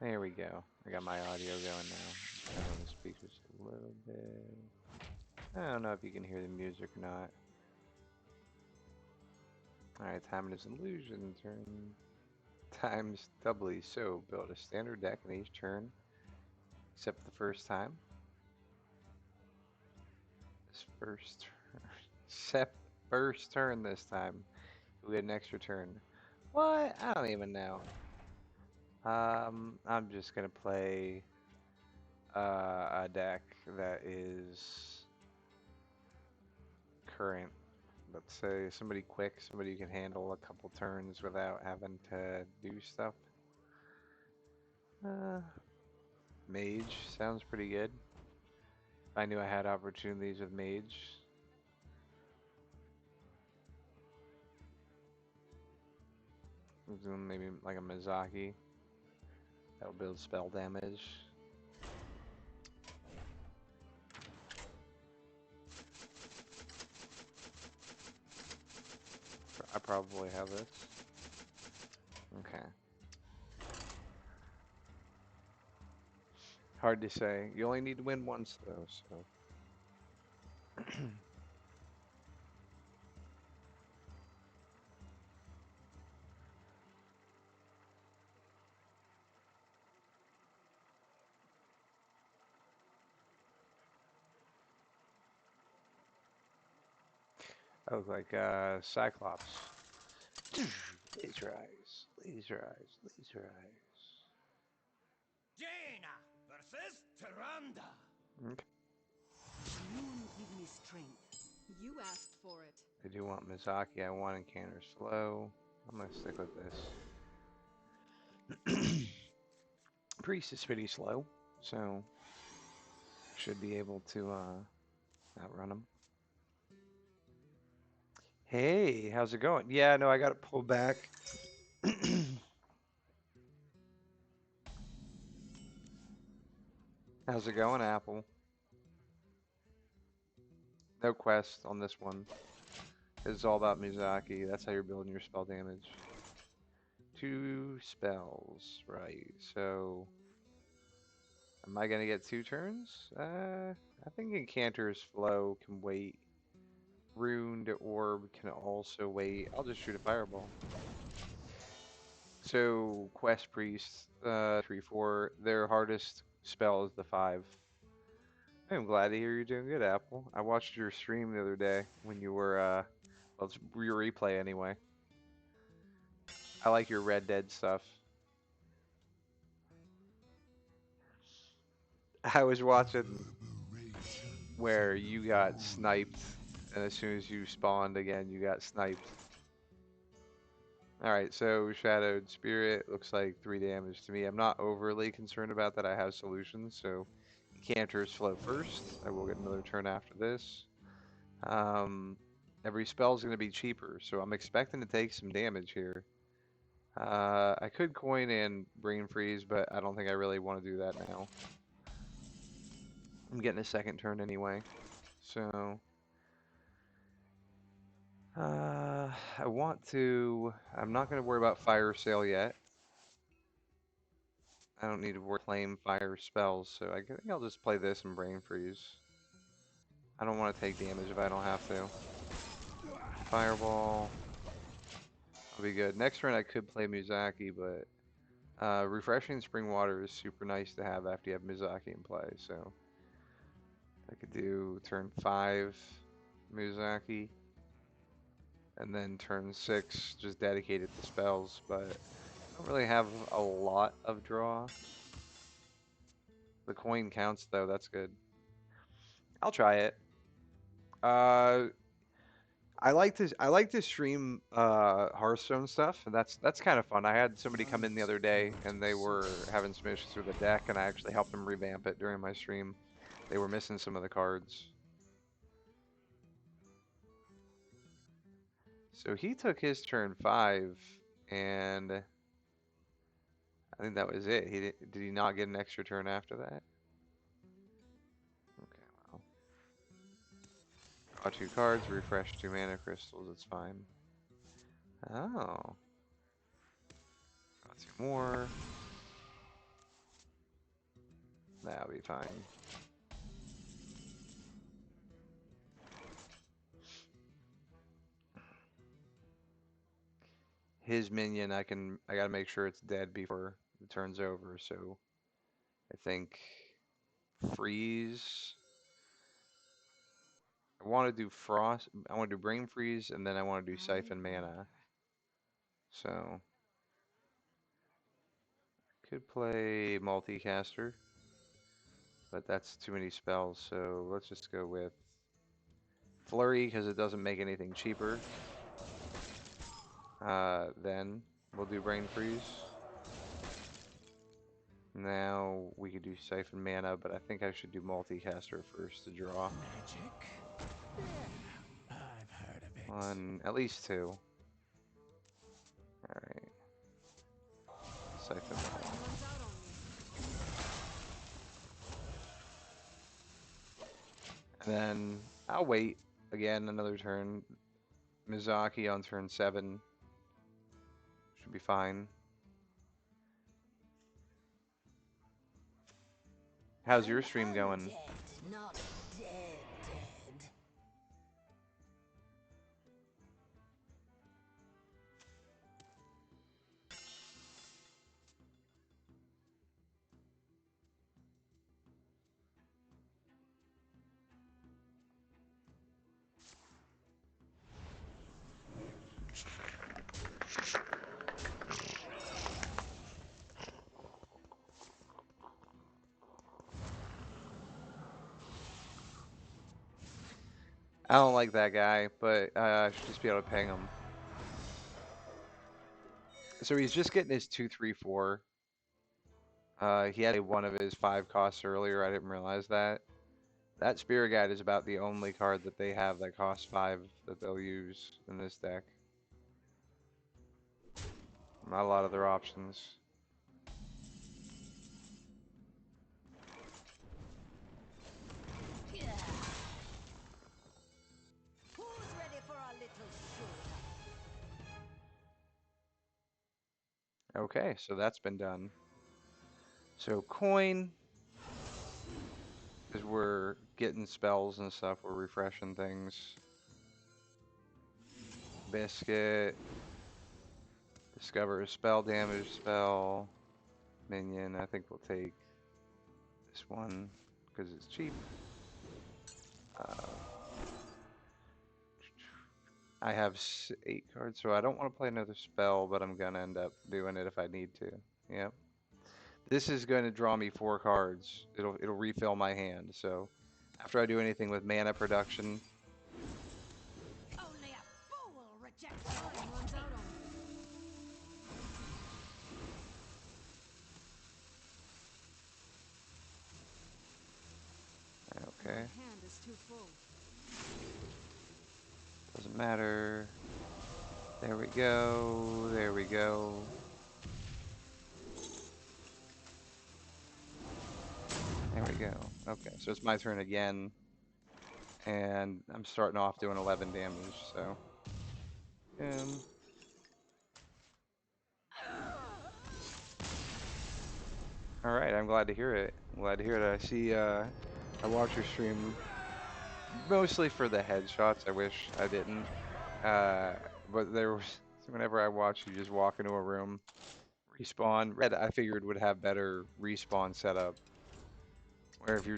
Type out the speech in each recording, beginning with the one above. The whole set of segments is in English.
There we go. I got my audio going now. Turn on the speakers a little bit. I don't know if you can hear the music or not. Alright, time is illusion. Turn times doubly. So, build a standard deck in each turn, except the first time. This first turn. Except first turn this time. We get an extra turn. What? I don't even know. I'm just gonna play a deck that is current. Let's say somebody quick, somebody who can handle a couple turns without having to do stuff. Uh, Mage sounds pretty good. If I knew I had opportunities with Mage. Maybe like a Mizaki. That'll build spell damage. I probably have this. Okay. Hard to say. You only need to win once though, so. I look like Cyclops. Laser eyes, laser eyes, laser eyes. Jaina versus Tyrande. Okay. Moon give me strength. You asked for it. I do want Mizaki. I want Encounter slow. I'm gonna stick with this. Priest is pretty slow, so should be able to outrun him. Hey, how's it going? Yeah, no, I got to pull back. How's it going, Apple? No quest on this one. It's all about Mizaki. That's how you're building your spell damage. 2 spells, right? So, am I gonna get 2 turns? I think Incanter's Flow can wait. Ruined Orb can also wait. I'll just shoot a fireball. So, Quest Priest, 3-4, their hardest spell is the 5. I'm glad to hear you're doing good, Apple. I watched your stream the other day when you were, well, it's your replay anyway. I like your Red Dead stuff. I was watching where you got sniped, and as soon as you spawned again, you got sniped. Alright, so Shadowed Spirit looks like 3 damage to me. I'm not overly concerned about that. I have solutions, so Encanter's Flow first. I will get another turn after this. Every spell is going to be cheaper, so I'm expecting to take some damage here. I could coin and Brain Freeze, but I don't think I really want to do that now. I'm getting a second turn anyway, so I want to. I'm not going to worry about Fire Sale yet. I don't need to claim fire spells, so I think I'll just play this and Brain Freeze. I don't want to take damage if I don't have to. Fireball. I'll be good. Next turn I could play Mizaki, but Refreshing Spring Water is super nice to have after you have Mizaki in play, so I could do turn 5 Mizaki, and then turn 6 just dedicated to spells, but I don't really have a lot of draw. The coin counts though, that's good. I'll try it. I like to stream Hearthstone stuff, and that's kind of fun. I had somebody come in the other day, and they were having some issues with the deck, and I actually helped them revamp it during my stream. They were missing some of the cards. So he took his turn 5, and I think that was it. Did he not get an extra turn after that? Okay, well. Draw 2 cards, refresh 2 mana crystals, it's fine. Oh. Draw 2 more. That'll be fine. His minion, I gotta make sure it's dead before the turn's over, so I think freeze. I want to do frost. I want to do brain freeze, and then I want to do I siphon wonder. mana. So could play multicaster, but that's too many spells. So let's just go with flurry because it doesn't make anything cheaper. Then we'll do brain freeze. Now we could do siphon mana, but I think I should do multicaster first to draw. Magic? Yeah, I've heard of it. One, at least two. All right, siphon mana. Time runs out on me. And then I'll wait again another turn. Mizaki on turn 7 should be fine. How's your stream going? Undead, not dead, dead. I don't like that guy, but I should just be able to ping him. So he's just getting his 2/3/4. He had one of his 5 costs earlier. I didn't realize that. That Spirit Guide is about the only card that they have that costs 5 that they'll use in this deck. Not a lot of their options. Yeah. Who's ready for a little showdown? Okay, so that's been done. So coin, because we're getting spells and stuff, we're refreshing things. Biscuit, discover a spell damage spell. Minion, I think we'll take this one because it's cheap. I have 8 cards, so I don't want to play another spell, but I'm gonna end up doing it if I need to. Yep. This is going to draw me 4 cards. It'll refill my hand. So after I do anything with mana production, Only a fool rejects Time runs out on me. My okay, hand is too full. doesn't matter. There we go. There we go. There we go. Okay, so it's my turn again, and I'm starting off doing 11 damage. So, all right. I'm glad to hear it. I'm glad to hear it. I see. I watch your stream mostly for the headshots. I wish I didn't. Uh, but there was whenever I watch you just walk into a room, respawn. Red, I figured would have better respawn setup. Where if you're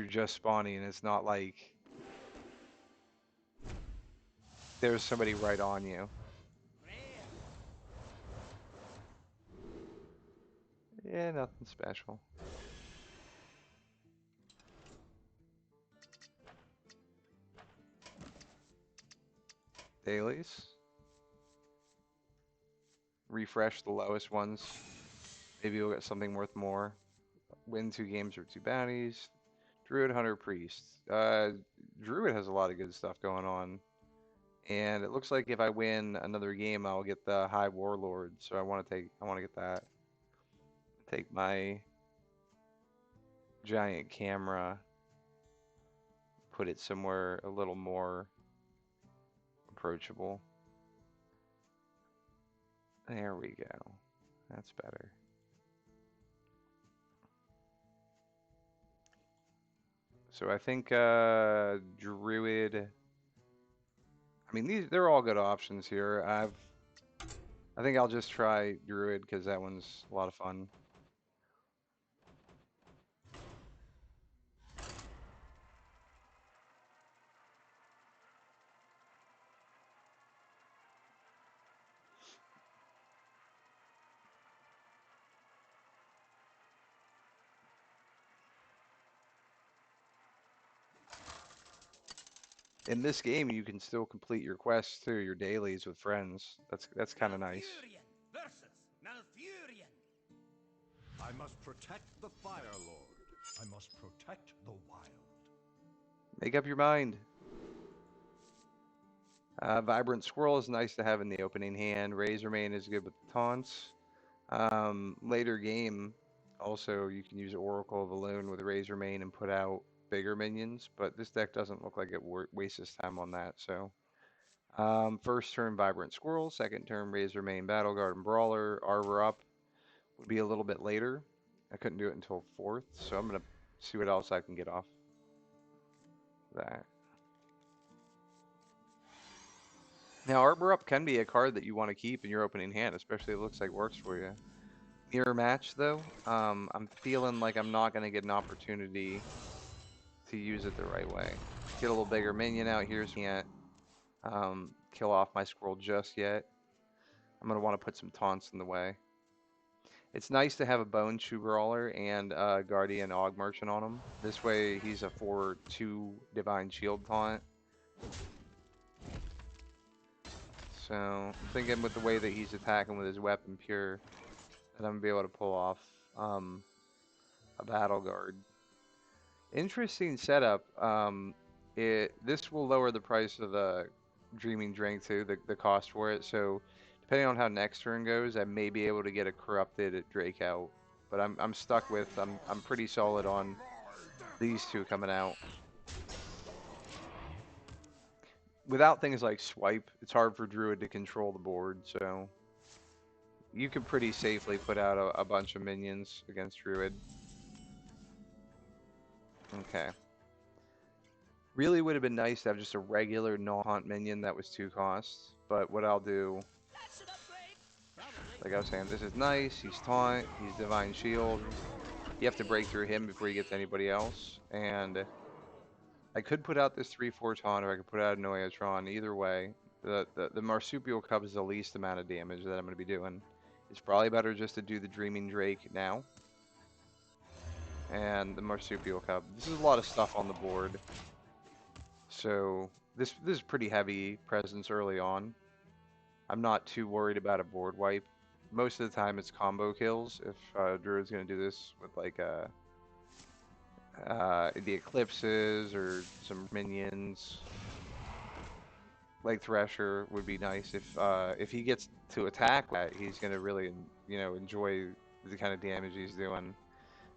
just spawning, it's not like there's somebody right on you. Yeah, nothing special. Dailies. Refresh the lowest ones. Maybe you'll get something worth more. Win 2 games or 2 bounties. Druid, Hunter, Priest. Druid has a lot of good stuff going on. And it looks like if I win another game, I'll get the High Warlord. So I want to get that. Take my giant camera, put it somewhere a little more approachable. There we go. That's better. So I think Druid. I mean, they're all good options here. I think I'll just try Druid because that one's a lot of fun. In this game, you can still complete your quests through your dailies with friends. That's kind of nice. Malfurion versus Malfurion. I must protect the Fire Lord. I must protect the wild. Make up your mind. Vibrant Squirrel is nice to have in the opening hand. Razormane is good with the taunts. Later game, also you can use Oracle of Alone with Razormane and put out bigger minions, but this deck doesn't look like it wastes its time on that. So, first turn Vibrant Squirrel, second turn Razormane Battle Guard and Brawler. Arbor Up would be a little bit later. I couldn't do it until fourth, so I'm gonna see what else I can get off that. Now, Arbor Up can be a card that you want to keep in your opening hand, especially if it looks like it works for you. Mirror Match, though, I'm feeling like I'm not going to get an opportunity to use it the right way. Get a little bigger minion out here, so I can't kill off my squirrel just yet. I'm going to want to put some taunts in the way. It's nice to have a Bone Chew Brawler and Guardian Og Merchant on him. This way, he's a 4/2 Divine Shield taunt. So, I'm thinking with the way that he's attacking with his weapon pure, that I'm going to be able to pull off a Battle Guard. Interesting setup. This will lower the price of the Dreaming Drink too, the cost for it. So depending on how next turn goes, I may be able to get a corrupted Drake out. But I'm stuck with I'm pretty solid on these two coming out. Without things like swipe, it's hard for Druid to control the board, so you could pretty safely put out a bunch of minions against Druid. Okay. Really would have been nice to have just a regular no-haunt minion that was 2 costs, but what I'll do, That's an upgrade. Probably. like I was saying, this is nice, he's taunt, he's Divine Shield, you have to break through him before you get to anybody else, and I could put out this 3/4 taunt, or I could put out a Noyatron, either way, the Marsupial Cub is the least amount of damage that I'm going to be doing. It's probably better just to do the Dreaming Drake now, and the Marsupial Cub. This is a lot of stuff on the board. So this is pretty heavy presence early on. I'm not too worried about a board wipe. Most of the time it's combo kills if Druid's going to do this with like the Eclipses or some minions. Like Thresher would be nice if he gets to attack that, he's going to really enjoy the kind of damage he's doing.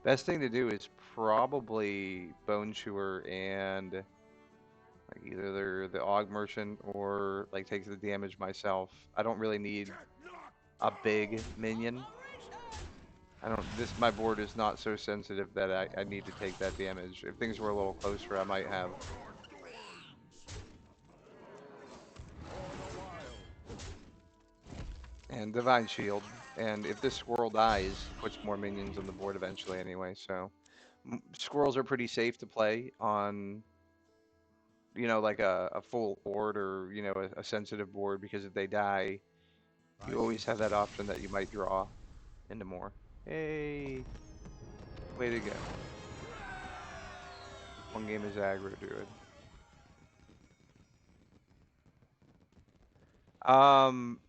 Best thing to do is probably Bone Chewer and like either they're the Og Merchant or like takes the damage myself. I don't really need a big minion. My board is not so sensitive that I need to take that damage. If things were a little closer, I might have. And Divine Shield. And if this squirrel dies, puts more minions on the board eventually anyway, so. Squirrels are pretty safe to play on like a full board or, a sensitive board, because if they die, you always have that option that you might draw into more. Hey, way to go. One game is aggro, Druid. Um,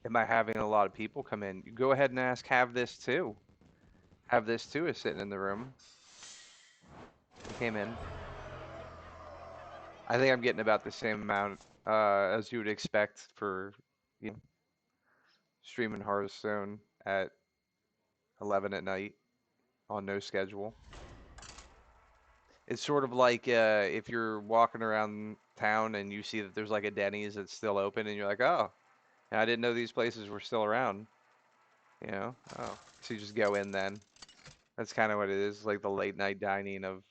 am I having a lot of people come in? You go ahead and ask, have this too. Have this too is sitting in the room. He came in. I think I'm getting about the same amount as you would expect for streaming Hearthstone at 11 at night on no schedule. It's sort of like if you're walking around town and you see that there's like a Denny's that's still open, and you're like, oh, I didn't know these places were still around. Oh, so you just go in then. That's kind of what it is, like the late night dining of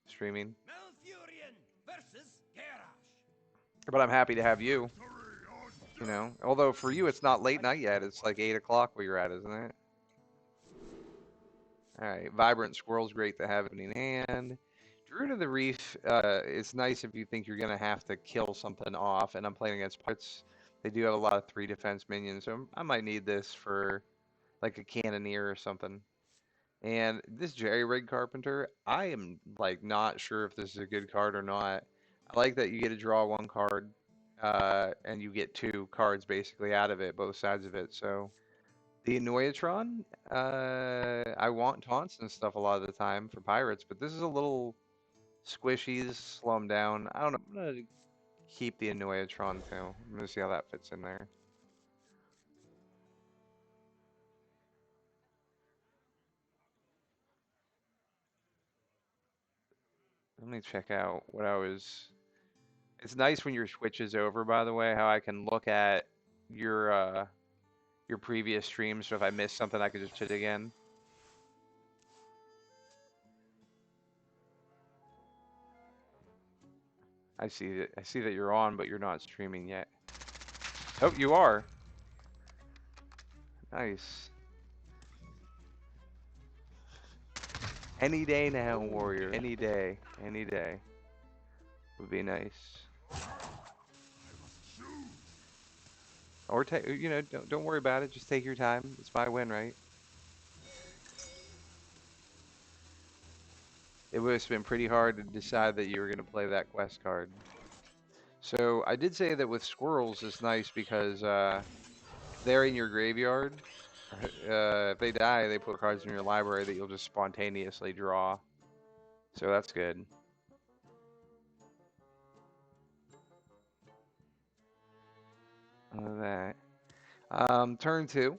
streaming. Malfurion versus Garrosh. But I'm happy to have you. You know, although for you it's not late night yet. It's like 8 o'clock where you're at, isn't it? All right, Vibrant Squirrel's great to have in hand. Druid of the Reef, it's nice if you think you're gonna have to kill something off. And I'm playing against pirates. They do have a lot of 3 defense minions, so I might need this for like a cannoneer or something. And this Jerry Rig Carpenter, I am like not sure if this is a good card or not. I like that you get to draw 1 card, and you get 2 cards basically out of it, both sides of it. So the Annoyatron, I want taunts and stuff a lot of the time for pirates, but this is a little squishy. This slow them down. I don't know. I'm gonna keep the Annoyatron too. I'm gonna see how that fits in there. Let me check out what I was. It's nice when your switch is over, by the way, how I can look at your previous streams. So if I miss something, I can just hit it again. I see that you're on, but you're not streaming yet. Oh, you are. Nice. Any day now, warrior. Any day. Any day would be nice. Or take, you know, don't worry about it. Just take your time. It's my win, right? It would have been pretty hard to decide that you were going to play that quest card. So I did say that with squirrels, it's nice because if they're in your graveyard, if they die, they put cards in your library that you'll just spontaneously draw. So that's good. That. Turn 2.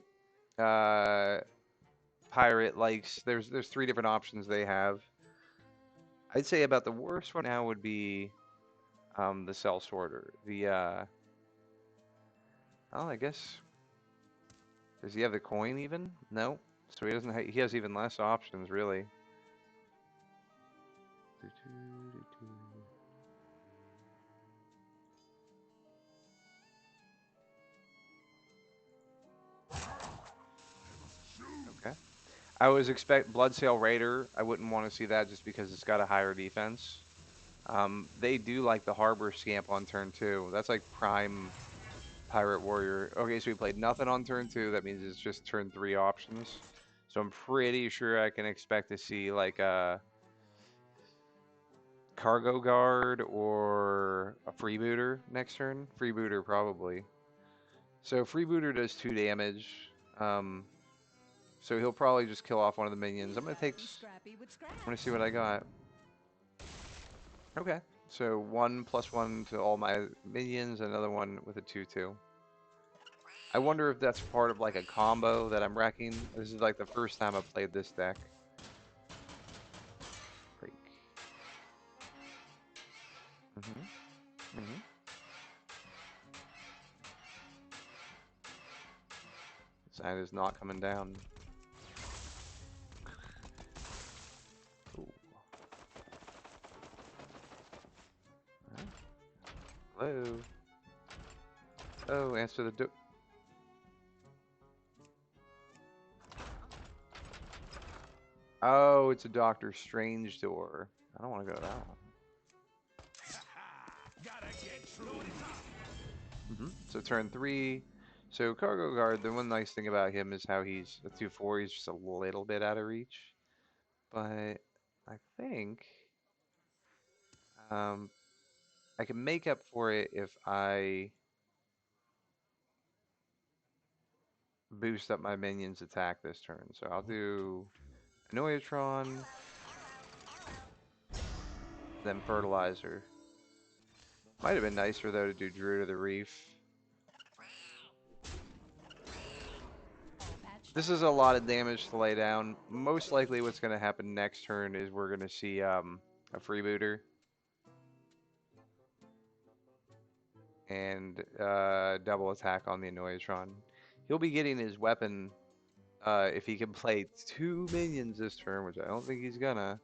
Uh, Pirate likes. There's 3 different options they have. I'd say about the worst one now would be the Cell Sorter. Oh, I guess. Does he have the coin even? No. So he doesn't. He has even less options, really. Okay. I was expect Bloodsail Raider. I wouldn't want to see that just because it's got a higher defense. They do like the Harbor Scamp on turn 2. That's like prime Pirate Warrior. Okay, so we played nothing on turn 2. That means it's just turn 3 options. So I'm pretty sure I can expect to see like a Cargo Guard or a Freebooter next turn. Freebooter probably. So Freebooter does 2 damage. Um, so he'll probably just kill off one of the minions. I'm gonna take. Scrappy with I'm gonna scraps. see what I got. Okay. So 1+1 to all my minions, another one with a 2/2. I wonder if that's part of like a combo that I'm wrecking. This is like the first time I've played this deck. Break. Sign is not coming down. Ooh. Hello. Oh, answer the door. Oh, it's a Doctor Strange door. I don't want to go to that one. Gotta get through it. So turn 3. So Cargo Guard, the one nice thing about him is how he's a 2/4. He's just a little bit out of reach. But I think um, I can make up for it if I boost up my minions' attack this turn. So I'll do Annoyatron, then Fertilizer. Might have been nicer though to do Druid of the Reef. This is a lot of damage to lay down. Most likely what's going to happen next turn is we're going to see a Freebooter. And double attack on the Annoyatron. He'll be getting his weapon if he can play 2 minions this turn, which I don't think he's gonna.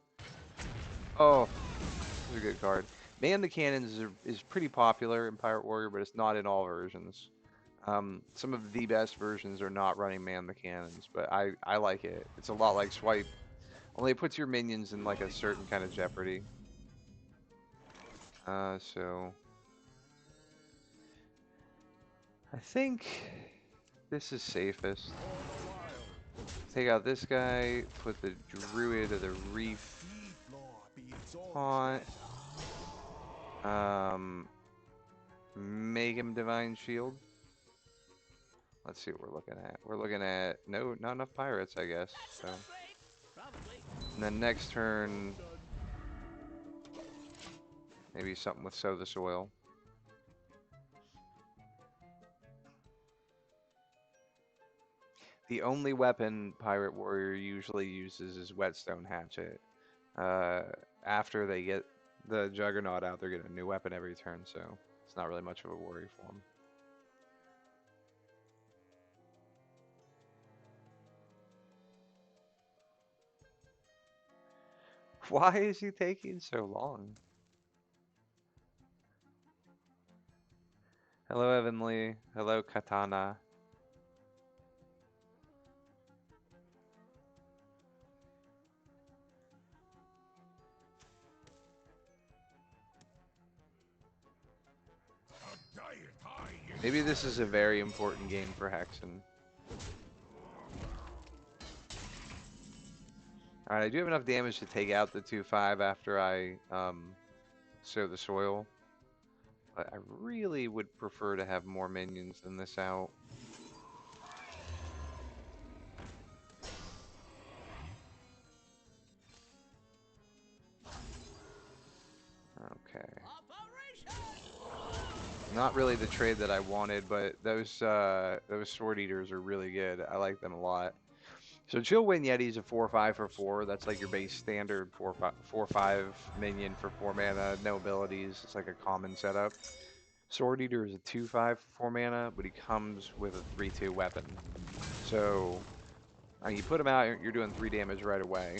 Oh, this is a good card. Man the Cannons is pretty popular in Pirate Warrior, but it's not in all versions. Some of the best versions are not running Man the Cannons, but I like it. It's a lot like Swipe, only it puts your minions in like a certain kind of jeopardy. So I think this is safest. Take out this guy, put the Druid of the Reef Haunt. Make him Divine Shield. Let's see what we're looking at. We're looking at no, not enough pirates, I guess. So, and then next turn, maybe something with Sow the Soil. The only weapon Pirate Warrior usually uses is Whetstone Hatchet. Uh, After they get the Juggernaut out, they're getting a new weapon every turn, so it's not really much of a worry for them. Why is he taking so long? Hello, Evanly. Hello, Katana. Maybe this is a very important game for Hexen. Alright, I do have enough damage to take out the 2/5 after I sow the soil. But I really would prefer to have more minions than this out. Okay. Not really the trade that I wanted, but those Sword Eaters are really good. I like them a lot. So Chill Wind Yeti's a 4/5 for 4. That's like your base standard 4/5 minion for 4 mana, no abilities. It's like a common setup. Sword Eater is a 2/5 for 4 mana, but he comes with a 3/2 weapon. So you put him out, you're doing 3 damage right away.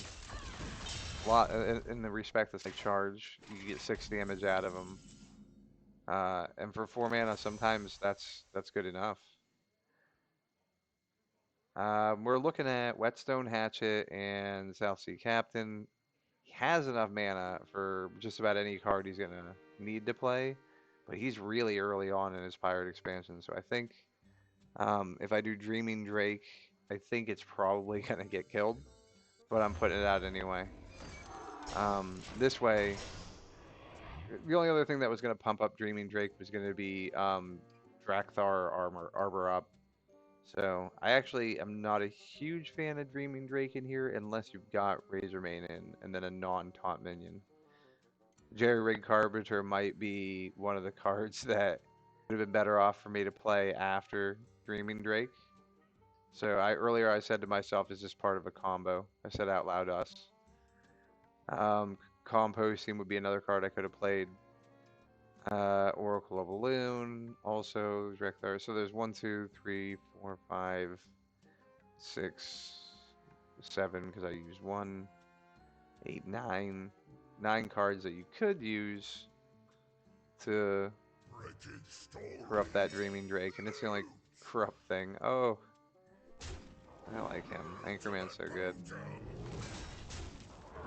A lot in the respect that's like charge, you get 6 damage out of him. And for 4 mana, sometimes that's good enough. We're looking at Whetstone Hatchet and South Sea Captain. He has enough mana for just about any card he's gonna need to play, but he's really early on in his pirate expansion, so I think if I do Dreaming Drake, I think it's probably gonna get killed, but I'm putting it out anyway. This way, the only other thing that was gonna pump up Dreaming Drake was gonna be Drakthar Arbor Up. So I actually am not a huge fan of Dreaming Drake in here unless you've got Razormane in and then a non-taunt minion. Jerry Rig Carpenter might be one of the cards that would have been better off for me to play after Dreaming Drake. So earlier I said to myself, is this part of a combo? I said out loud us. Composting would be another card I could have played. Oracle of Elune, also Drekthar. So there's 1, 2, 3, 4, 5, 6, 7, because I used 1, 8, 9. 9 cards that you could use to corrupt that Dreaming Drake, and it's the only corrupt thing. Oh, I like him. Anchorman's so good.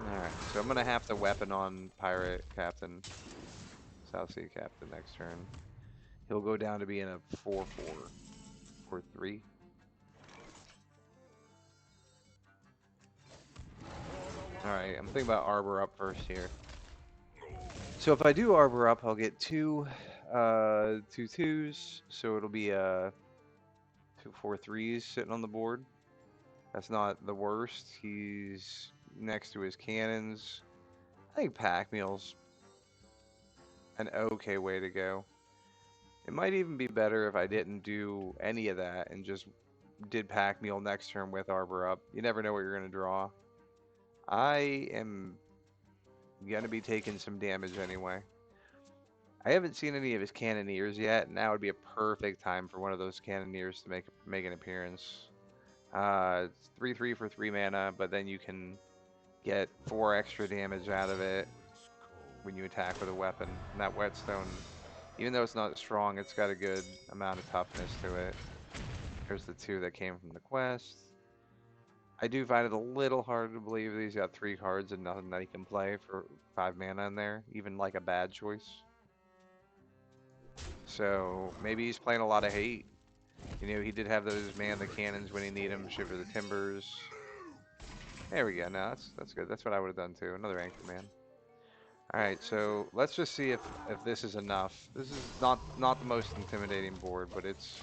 Alright, so I'm gonna have to weapon on Pirate Captain, South Sea Captain next turn. He'll go down to being a 4/4 or 3. Alright, I'm thinking about Arbor Up first here. So if I do Arbor Up, I'll get 2 2/2s, so it'll be 2 4/3s sitting on the board. That's not the worst. He's next to his cannons. I think Pack Mule's an okay way to go. It might even be better if I didn't do any of that and just did Pack Mule next turn with Arbor Up. You never know what you're going to draw. I am going to be taking some damage anyway. I haven't seen any of his Cannoneers yet, and now would be a perfect time for one of those Cannoneers to make an appearance. It's 3/3 for 3 mana, but then you can get 4 extra damage out of it when you attack with a weapon. And that whetstone, even though it's not strong, it's got a good amount of toughness to it. There's the 2 that came from the quest. I do find it a little hard to believe that he's got 3 cards and nothing that he can play for 5 mana in there, even like a bad choice. So maybe he's playing a lot of hate. You know, he did have those man the cannons when he needed them, shiver the timbers. There we go. No, that's good. That's what I would have done too. Another anchor man. All right, so let's just see if this is enough. This is not the most intimidating board, but it's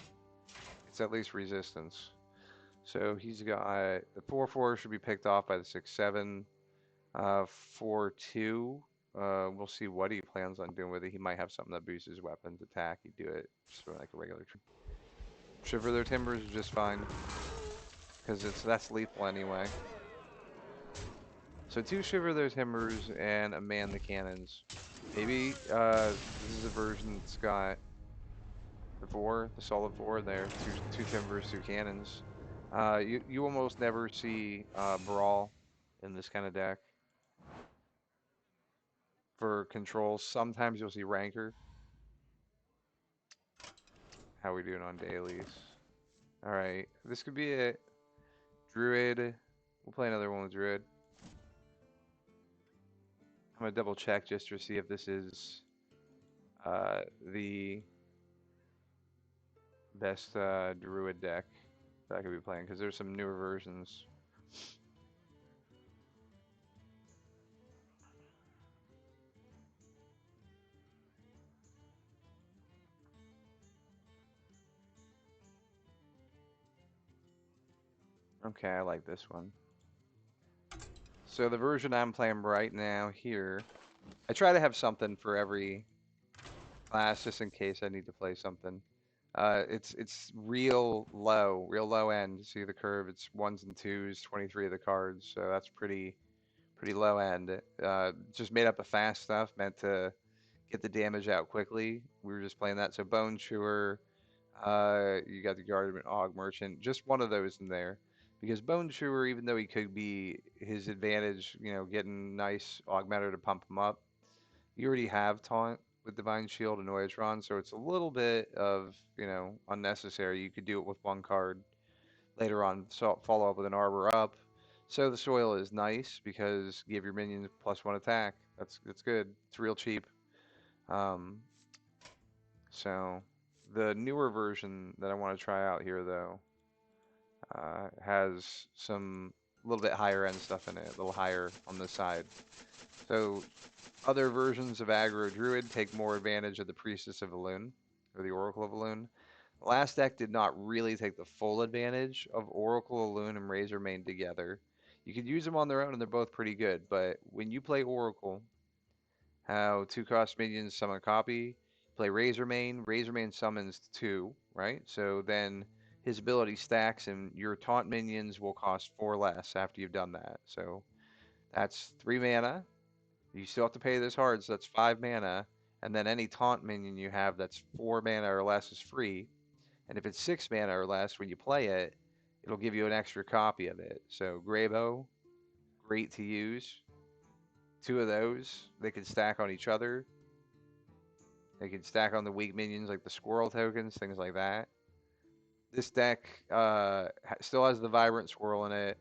at least resistance. So he's got the 4/4 should be picked off by the 6/7. 4/2. We'll see what he plans on doing with it. He might have something that boosts his weapons attack. He'd do it just for like a regular. Shiver their timbers is just fine because that's lethal anyway. So 2 shiver their timbers and a man the cannons. Maybe this is a version that's got the solid 4 there. Two timbers, 2 cannons. You almost never see brawl in this kind of deck for control. Sometimes you'll see rancor. How are we doing on dailies? All right, this could be it. Druid. We'll play another one with Druid. I'm gonna double check just to see if this is the best Druid deck that I could be playing because there's some newer versions. Okay, I like this one. So the version I'm playing right now here, I try to have something for every class just in case I need to play something. It's real low end. See the curve? It's 1s and 2s, 23 of the cards, so that's pretty low end. Just made up of fast stuff meant to get the damage out quickly. We were just playing that. So Bone Chewer, you got the Guardian Og Merchant, just one of those in there. Because Bone Chewer, even though he could be his advantage, you know, getting nice Augmenter to pump him up, you already have Taunt with Divine Shield and Oiltron, so it's a little bit of, you know, unnecessary. You could do it with one card later on, so follow up with an Arbor up. So the soil is nice because give your minions +1 attack. That's good. It's real cheap. Um, so the newer version that I want to try out here though has some a little bit higher end stuff in it, a little higher on the side. So other versions of Aggro Druid take more advantage of the Priestess of Elune or the Oracle of Elune. Last deck did not really take the full advantage of Oracle, Elune, and Razormane together. You could use them on their own and they're both pretty good, but when you play Oracle, how 2-cost minions summon a copy, play Razormane, Razormane summons 2, right? So then his ability stacks and your taunt minions will cost 4 less after you've done that. So that's 3 mana. You still have to pay this hard, so that's 5 mana. And then any taunt minion you have that's 4 mana or less is free. And if it's 6 mana or less when you play it, it'll give you an extra copy of it. So Graybow, great to use. 2 of those, they can stack on each other. They can stack on the weak minions like the squirrel tokens, things like that. This deck still has the Vibrant Squirrel in it.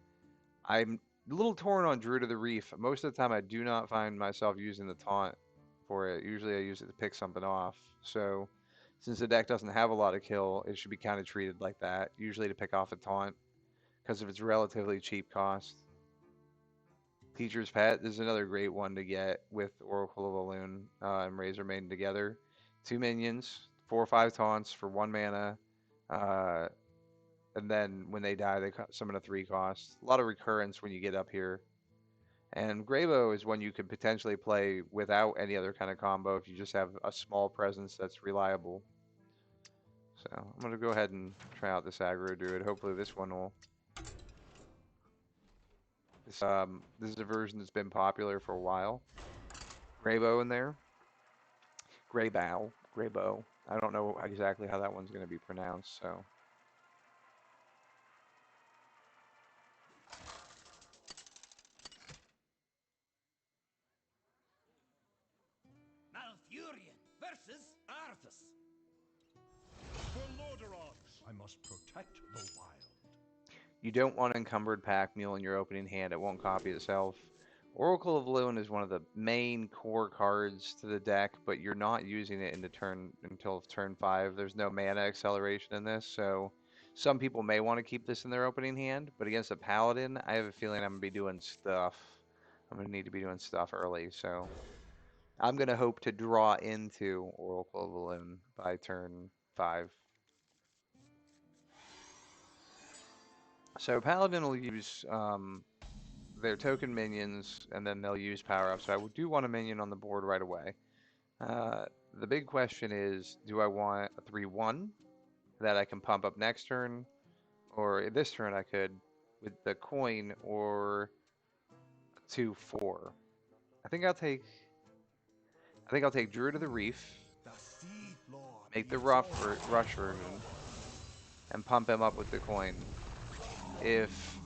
I'm a little torn on Druid of the Reef. Most of the time, I do not find myself using the taunt for it. Usually, I use it to pick something off. So, since the deck doesn't have a lot of kill, it should be kind of treated like that. Usually to pick off a taunt because of its relatively cheap cost. Teacher's Pet is another great one to get with Oracle of Elune and Razormane together. 2 minions, 4 or 5 taunts for 1 mana. Uh, and then when they die, they summon a 3 cost. A lot of recurrence when you get up here. And Graybow is one you could potentially play without any other kind of combo if you just have a small presence that's reliable. So I'm going to go ahead and try out this Aggro Druid. Hopefully this one will... This is a version that's been popular for a while. Graybow in there. Graybow. I don't know exactly how that one's going to be pronounced, so... Mrs. Arthas. For Lordaeron, I must protect the wild. You don't want Encumbered Pack Mule in your opening hand. It won't copy itself. Oracle of Loon is one of the main core cards to the deck, but you're not using it until turn 5. There's no mana acceleration in this, so some people may want to keep this in their opening hand, but against a Paladin, I have a feeling I'm going to be doing stuff. I'm going to need to be doing stuff early, so I'm going to hope to draw into Oracle of the Loon by turn 5. So Paladin will use their token minions, and then they'll use power-ups. So I do want a minion on the board right away. The big question is, do I want a 3/1 that I can pump up next turn, or this turn I could with the coin, or a 2/4? I think I'll take. I think I'll take Druid of the Reef, The Seed Lord make the leads all. rush version, and pump him up with the coin. If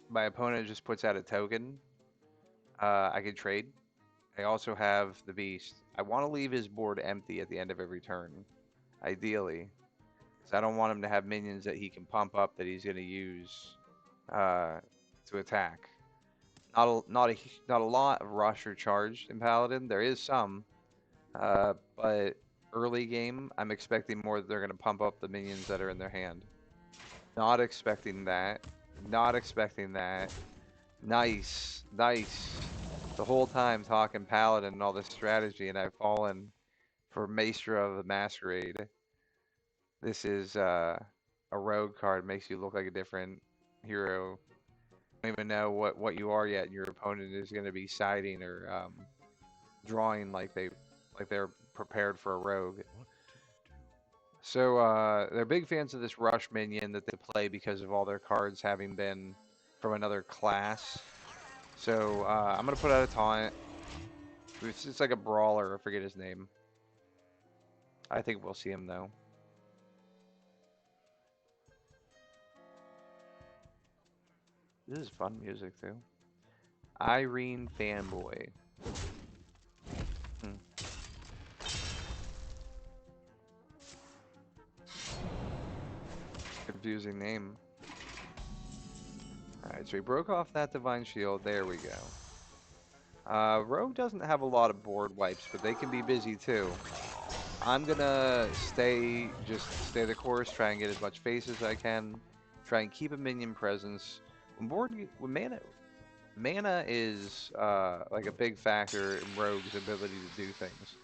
my opponent just puts out a token, I could trade. I also have the Beast. I want to leave his board empty at the end of every turn, ideally, because I don't want him to have minions that he can pump up that he's going to use to attack. Not a lot of rush or charge in Paladin. There is some, but early game, I'm expecting more that they're going to pump up the minions that are in their hand. Not expecting that. Not expecting that. Nice. Nice. The whole time talking Paladin and all this strategy, and I've fallen for Maestro of the Masquerade. This is a rogue card. Makes you look like a different hero. Don't even know what you are yet, and your opponent is going to be siding or drawing like they're prepared for a rogue. What to do? So they're big fans of this rush minion that they play because of all their cards having been from another class. So I'm gonna put out a taunt. It's like a brawler. I forget his name. I think we'll see him though. This is fun music too. Irene Fanboy. Hmm. Confusing name. Alright, so he broke off that Divine Shield. There we go. Rogue doesn't have a lot of board wipes, but they can be busy too. I'm gonna just stay the course, try and get as much face as I can, try and keep a minion presence. When mana is like a big factor in Rogue's ability to do things.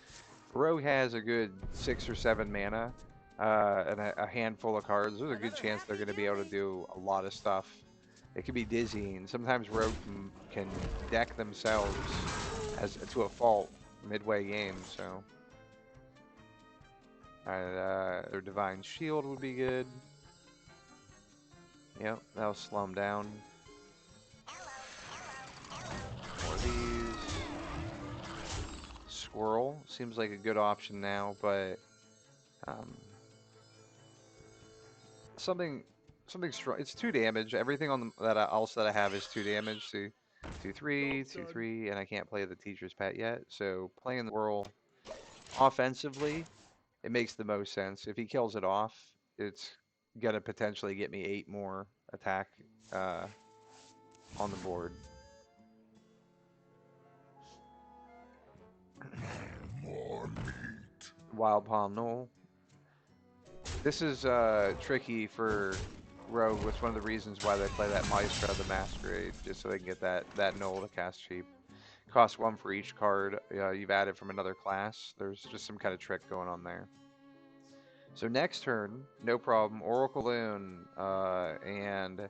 Rogue has a good 6 or 7 mana and a handful of cards. There's a good chance they're going to be able to do a lot of stuff. It can be dizzying. Sometimes Rogue can deck themselves to a fault midway game. So, their Divine Shield would be good. Yep, that'll slow them down. More of these. Squirrel seems like a good option now, but um, something strong. It's 2 damage. Everything on else that I have is 2 damage. So 2/3, 2/3, and I can't play the Teacher's Pet yet. So playing the Squirrel offensively, it makes the most sense. If he kills it off, it's gonna potentially get me 8 more attack uh, on the board. More meat. Wild Palm Knoll. This is tricky for Rogue. It's one of the reasons why they play that Maestro of the Masquerade, just so they can get that Knoll to cast cheap. Cost 1 for each card you've added from another class. There's just some kind of trick going on there. So next turn, no problem. Oracle Loon and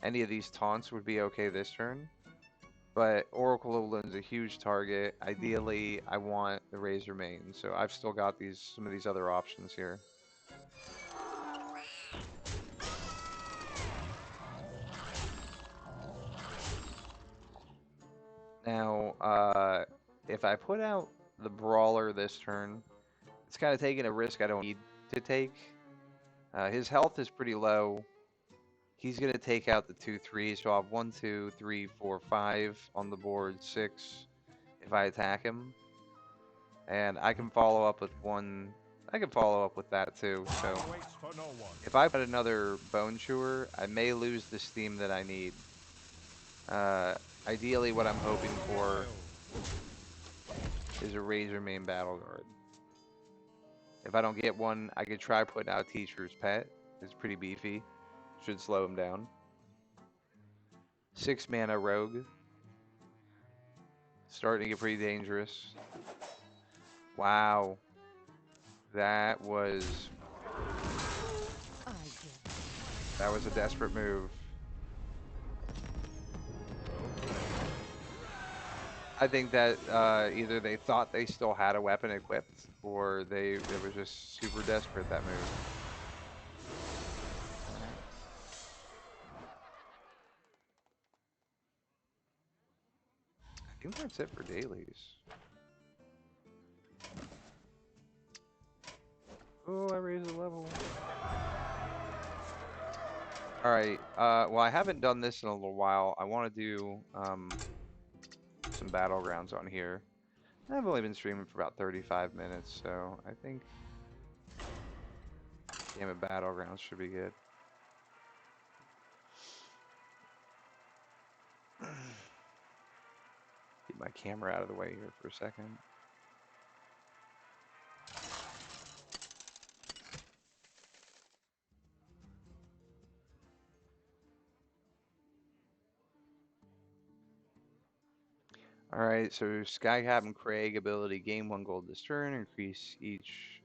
any of these taunts would be okay this turn. But Oracle Loon's a huge target. Ideally, I want the Razor Mane. So I've still got some of these other options here. Now, if I put out the Brawler this turn, it's kind of taking a risk I don't need to take. His health is pretty low. He's going to take out the 2/3, so I'll have 1, 2, 3, 4, 5 on the board, 6 if I attack him. And I can follow up with one. I can follow up with that too. So Time waits for no one. if I put another Bone Chewer, I may lose the steam that I need. Uh, Ideally, what I'm hoping for is a Razor Main Battle Guard. If I don't get one, I could try putting out Teacher's Pet. It's pretty beefy. Should slow him down. 6 mana Rogue. Starting to get pretty dangerous. Wow. That was I get it. that was a desperate move. I think that either they thought they still had a weapon equipped, or they were just super desperate that move. I think that's it for dailies. Oh, I raised the level. All right. Well, I haven't done this in a little while. I want to do some battlegrounds on here. I've only been streaming for about 35 minutes, so I think game of battlegrounds should be good. Get my camera out of the way here for a second. Alright, so Sky Captain Craig ability, gain 1 gold this turn, increase each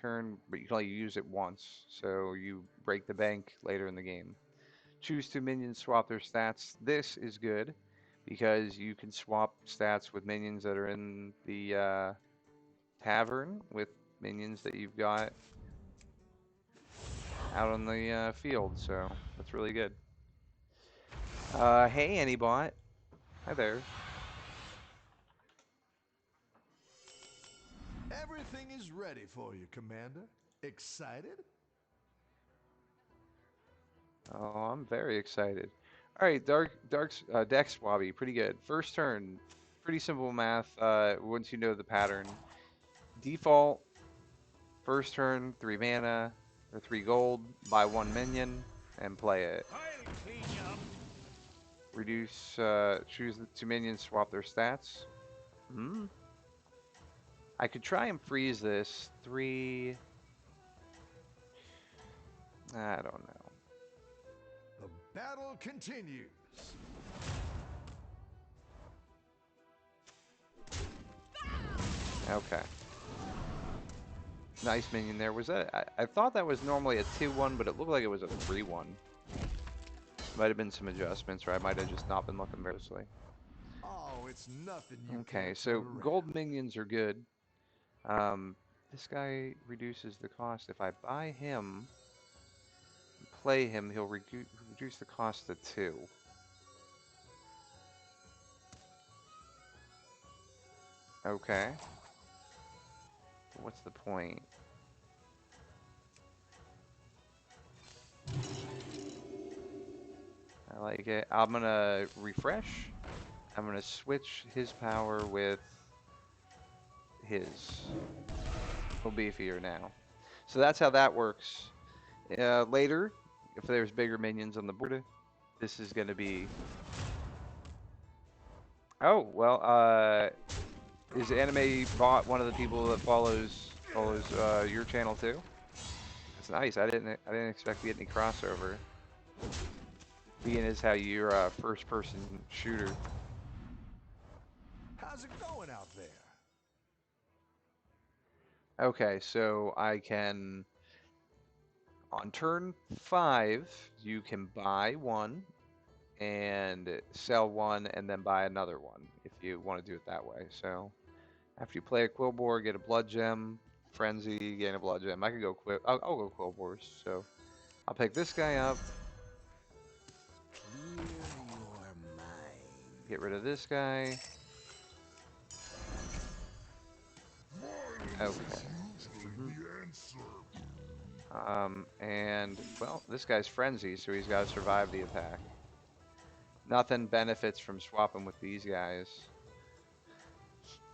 turn, but you can only use it once, so you break the bank later in the game. Choose 2 minions, swap their stats. This is good, because you can swap stats with minions that are in the tavern, with minions that you've got out on the field, so that's really good. Hey, Anybot. Hi there. Everything is ready for you, Commander. Excited? Oh, I'm very excited. All right, Dex Swabby, pretty good. First turn, pretty simple math. Once you know the pattern, default first turn, 3 mana or 3 gold, buy 1 minion and play it. I'll clean you up. Reduce, choose the 2 minions, swap their stats. Hmm. I could try and freeze this 3. I don't know. The battle continues. Okay. Nice minion there. Was that? I thought that was normally a 2-1, but it looked like it was a 3-1. Might have been some adjustments, or I might have just not been looking very closely. Oh, it's nothing you Okay, can't so turn around. gold minions are good. This guy reduces the cost. If I buy him, play him, he'll reduce the cost to 2. Okay. What's the point? I like it. I'm gonna refresh. I'm gonna switch his power with his. A little beefier now. So that's how that works. Later, if there's bigger minions on the board, this is gonna be. Oh well. Is Anime Bot one of the people that follows your channel too? That's nice. I didn't expect to get any crossover. Being as how you're a first-person shooter. How's it going out there? Okay, so I can on turn 5 you can buy 1 and sell 1 and then buy another 1 if you want to do it that way. So after you play a Quillbore, get a Blood Gem, Frenzy, gain a Blood Gem. I could go I'll go Quillbores. So I'll pick this guy up, Clear your mind. get rid of this guy. Okay. And well, this guy's Frenzy, so he's got to survive the attack. Nothing benefits from swapping with these guys.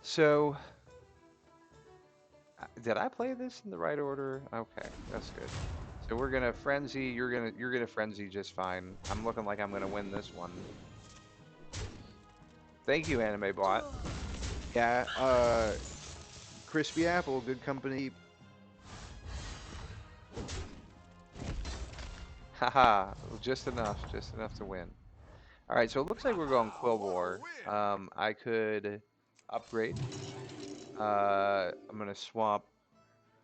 So Did I play this in the right order? Okay, that's good. So we're gonna frenzy. You're gonna frenzy just fine. I'm looking like I'm gonna win this one. Thank you, Anime Bot. Yeah, crispy apple, good company. Haha, just enough to win. All right, so it looks like we're going Quill What a War. win! I could upgrade. I'm gonna swap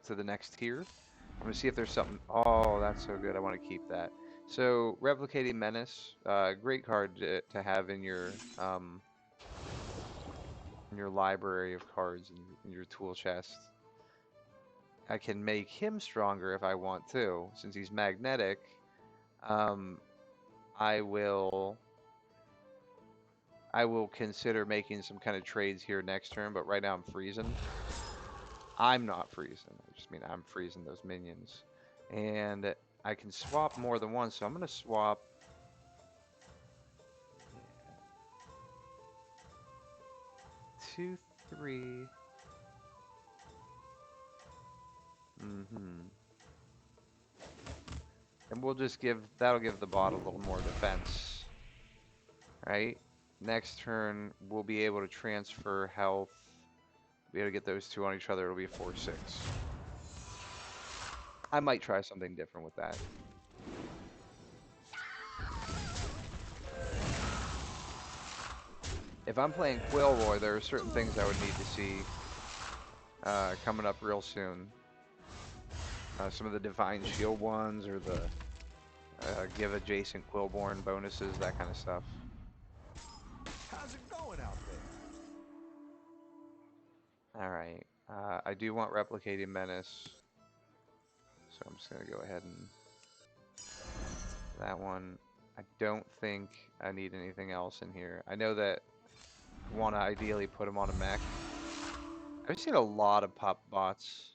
to the next tier. I'm gonna see if there's something. Oh, that's so good. I want to keep that. So replicating menace, great card to have in your library of cards in your tool chest. I can make him stronger if I want to, since he's magnetic. Um, I will I will consider making some kind of trades here next turn, but right now I'm freezing. I'm not freezing. I just mean I'm freezing those minions. And I can swap more than one, so I'm going to swap. Yeah, 2, 3. And we'll just that'll give the bot a little more defense, right? Next turn, we'll be able to transfer health. Be able to get those two on each other. It'll be a 4-6. I might try something different with that. If I'm playing Quill War, there are certain things I would need to see coming up real soon. Some of the Divine Shield ones, or the give adjacent Quillborn bonuses, that kind of stuff. How's it going out there? Alright, I do want Replicating Menace, so I'm just going to go ahead and that one. I don't think I need anything else in here. I know that I want to ideally put him on a mech. I've seen a lot of pup bots.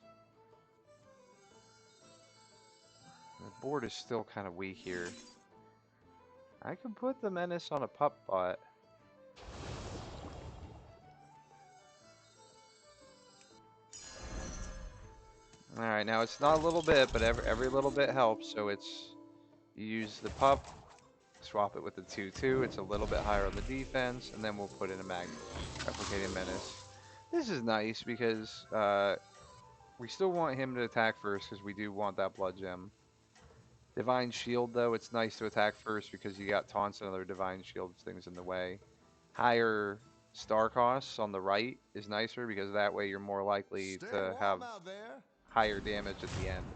The board is still kind of weak here. I could put the Menace on a pup bot. Alright, now it's not a little bit, but every little bit helps. So it's, you use the pup, swap it with the 2-2. It's a little bit higher on the defense, and then we'll put in a replicating menace. This is nice because we still want him to attack first because we do want that blood gem. Divine Shield, though, it's nice to attack first because you got taunts and other Divine Shield things in the way. Higher star costs on the right is nicer because that way you're more likely Stay to have warm out there. higher damage at the end.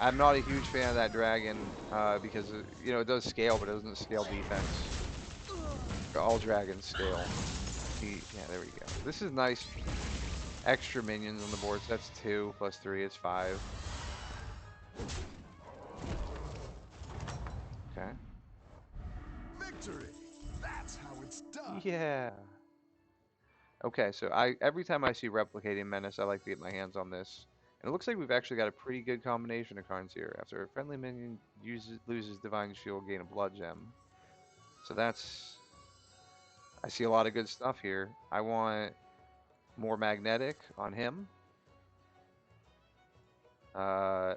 I'm not a huge fan of that dragon because you know, it does scale, but it doesn't scale defense. All dragons scale. Yeah, there we go. This is nice. Extra minions on the board. So that's 2 plus 3 is 5. Okay. Victory! That's how it's done! Yeah. Okay, so every time I see Replicating Menace, I like to get my hands on this. And it looks like we've actually got a pretty good combination of cards here. After a friendly minion loses Divine Shield, gain a Blood Gem. So that's... I see a lot of good stuff here. I want more Magnetic on him. Yep.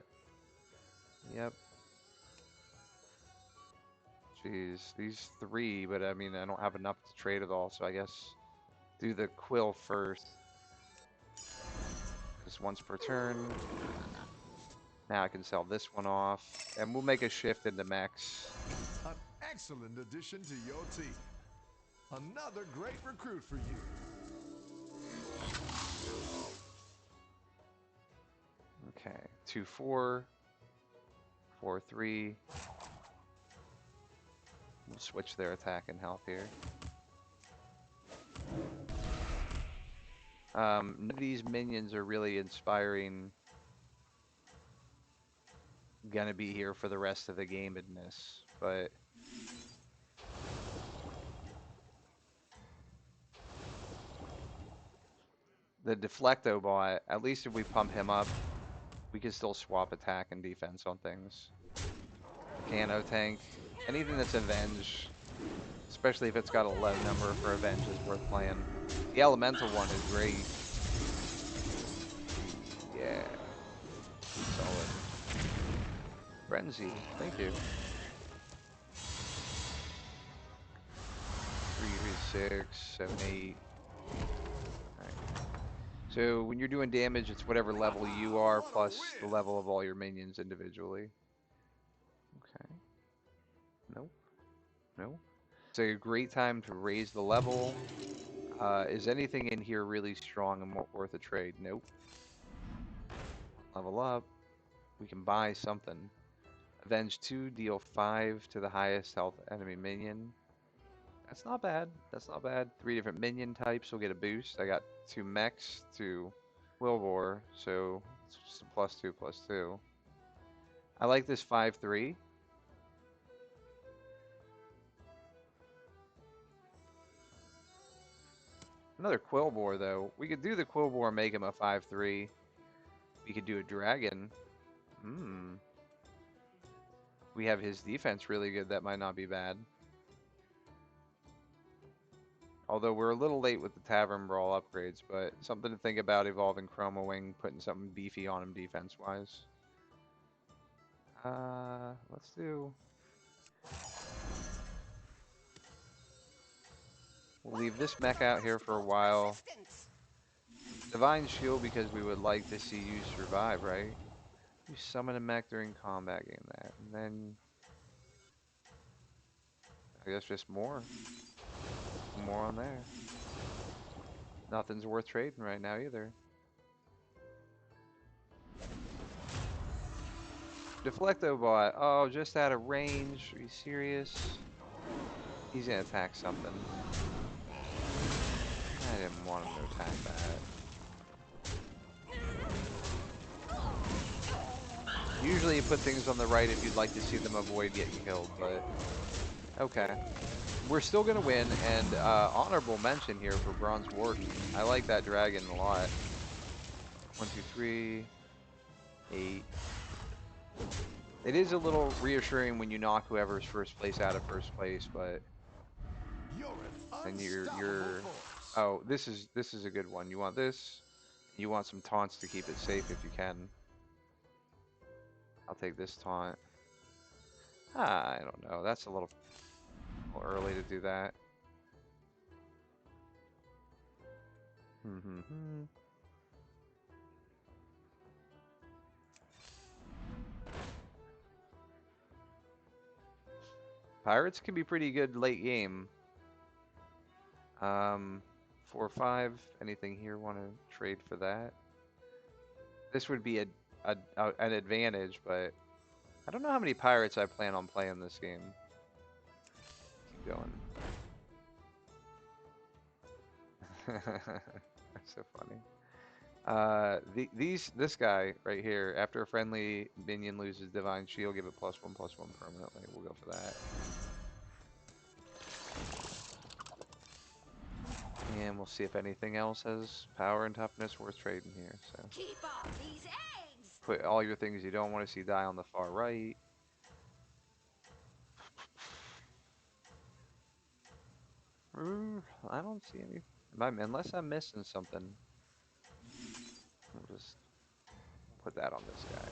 Jeez, these 3, but I mean, I don't have enough to trade at all, so I guess do the Quill first. Just once per turn. Now I can sell this one off, and we'll make a shift into mechs. An excellent addition to your team. Another great recruit for you. Okay, 2-4, 4-3. We'll switch their attack and health here. None of these minions are really inspiring. Gonna be here for the rest of the game in this, but the Deflecto bot, at least if we pump him up, we can still swap attack and defense on things. The Cano tank, anything that's Avenge, especially if it's got a low number for Avenge is worth playing. The Elemental one is great. Yeah, solid. Frenzy, thank you. 3, 6, 7, 8. Alright. So when you're doing damage, it's whatever level you are plus the level of all your minions individually. Okay. Nope. Nope. It's a great time to raise the level. Is anything in here really strong and worth a trade? Nope. Level up. We can buy something. Avenge 2, deal 5 to the highest health enemy minion. That's not bad. That's not bad. 3 different minion types will get a boost. I got 2 mechs, 2 Wilbur, so it's just a +2/+2. I like this 5/3. Another Quillbore though. We could do the Quillbore and make him a 5/3. We could do a dragon. Hmm. We have his defense really good. That might not be bad. Although we're a little late with the Tavern Brawl upgrades, but something to think about evolving Chroma Wing, putting something beefy on him defense-wise. Let's do... We'll leave this mech out here for a while. Divine Shield because we would like to see you survive, right? You summon a mech during combat, game that. And then... I guess just more. More on there. Nothing's worth trading right now either. Deflectobot. Oh, just out of range. Are you serious? He's gonna attack something. I didn't want him to attack that. Usually you put things on the right if you'd like to see them avoid getting killed, but okay. We're still gonna win, and honorable mention here for Bronze Warden. I like that dragon a lot. 1, 2, 3, 8. It is a little reassuring when you knock whoever's first place out of first place, but and you're oh, this is a good one. You want this. You want some taunts to keep it safe if you can. I'll take this taunt. I don't know. That's a little early to do that. Pirates can be pretty good late game. 4 or 5. Anything here want to trade for that? This would be an advantage, but I don't know how many pirates I plan on playing this game. Keep going. That's so funny. This guy right here, after a friendly minion loses Divine Shield, give it +1/+1 permanently. We'll go for that. And we'll see if anything else has power and toughness worth trading here. So Keep off these eggs! put all your things you don't want to see die on the far right. I don't see any. Unless I'm missing something. We'll just put that on this guy.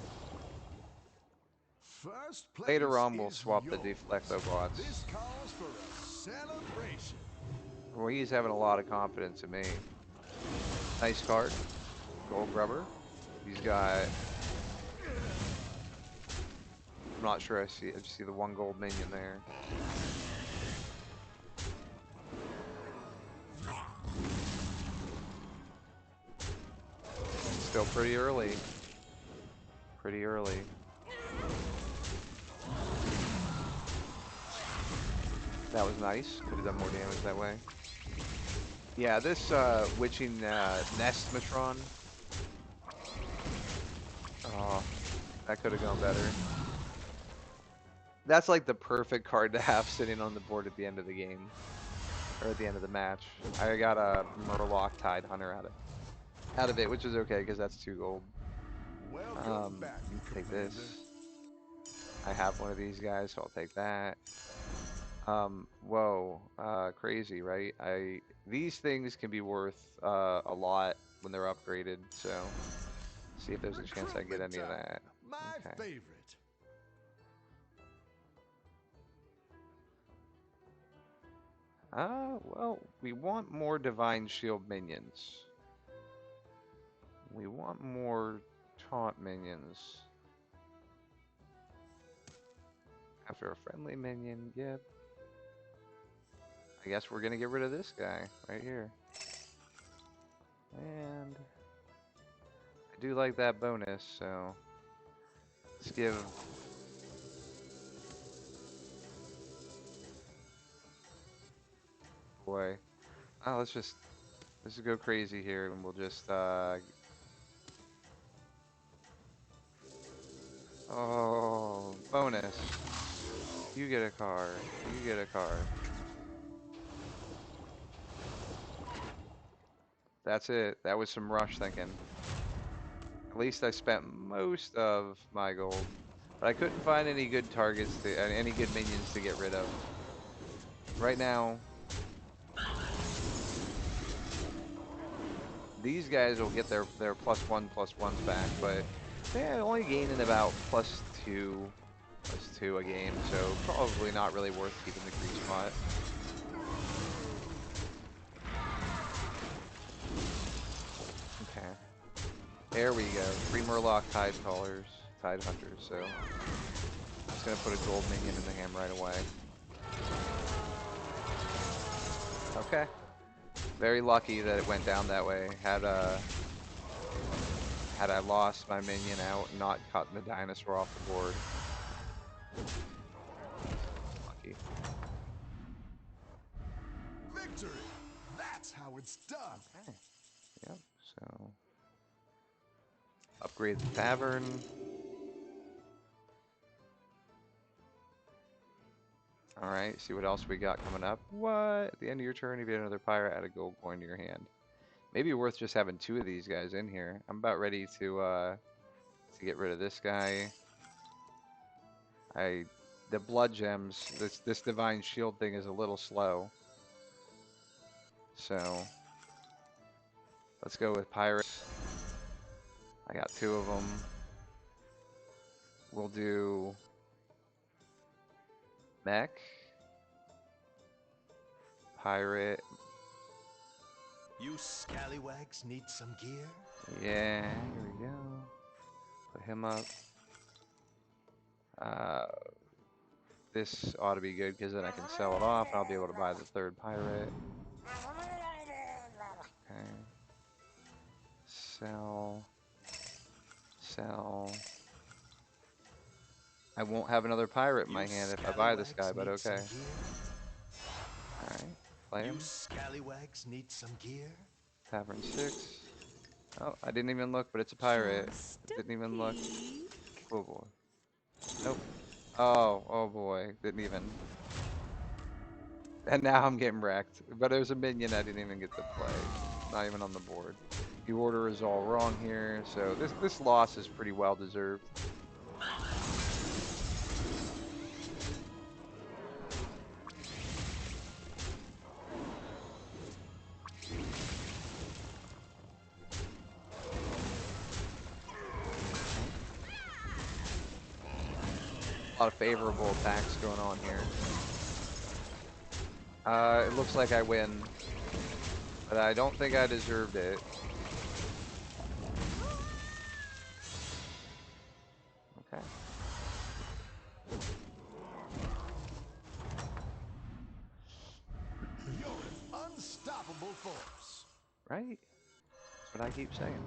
First place Later on, we'll is swap the yours. Deflectobots. This calls for a celebration. Well, he's having a lot of confidence in me. Nice card. Gold Grubber. He's got... I'm not sure I just see the 1 gold minion there. Still pretty early. Pretty early. That was nice. Could have done more damage that way. Yeah, this Witching Nest Matron. Oh, that could have gone better. That's like the perfect card to have sitting on the board at the end of the game. Or at the end of the match. I got a Murloc Tide Hunter out of it, which is okay because that's 2 gold. Welcome back, Take Commander. this. I have one of these guys, so I'll take that. Whoa, crazy, right? These things can be worth a lot when they're upgraded, so see if there's a chance I get Recruitment any of time. that. My Okay. favorite. Well, we want more Divine Shield minions. We want more taunt minions. After a friendly minion, yep. I guess we're gonna get rid of this guy right here. And I do like that bonus, so let's give. Boy, let's just go crazy here, and we'll just oh, bonus. You get a card. You get a card. That's it. That was some rush thinking. At least I spent most of my gold. But I couldn't find any good targets any good minions to get rid of. Right now, these guys will get their +1/+1s back, but they're only gaining about +2 a game, so probably not really worth keeping the creep spot. Okay. There we go. 3 Murloc Tide Callers, Tide Hunters, so I'm just gonna put a gold minion in the hand right away. Okay. Very lucky that it went down that way. Had I lost my minion out and not cutting the dinosaur off the board. Lucky. Victory! That's how it's done. Okay. Yep, so upgrade the tavern. Alright, see what else we got coming up. What? At the end of your turn, if you had another pirate, add a gold coin to your hand. Maybe worth just having 2 of these guys in here. I'm about ready to get rid of this guy. The blood gems, this divine shield thing is a little slow. So let's go with pirates. I got 2 of them. We'll do mech, pirate. You scallywags need some gear? Yeah, here we go. Put him up. Uh, this ought to be good because then I can sell it off and I'll be able to buy the 3rd pirate. Okay. Sell. Sell. I won't have another pirate in my hand if I buy this guy, but okay. Alright, play him. You scallywags need some gear? Tavern 6. Oh, I didn't even look, but it's a pirate. Just I didn't a even look. peek. Oh boy. Nope. Oh boy. Didn't even. And now I'm getting wrecked. But there's a minion I didn't even get to play. Not even on the board. The order is all wrong here, so this loss is pretty well deserved. A lot of favorable attacks going on here. It looks like I win, but I don't think I deserved it. Okay. You're an unstoppable force. Right? That's what I keep saying.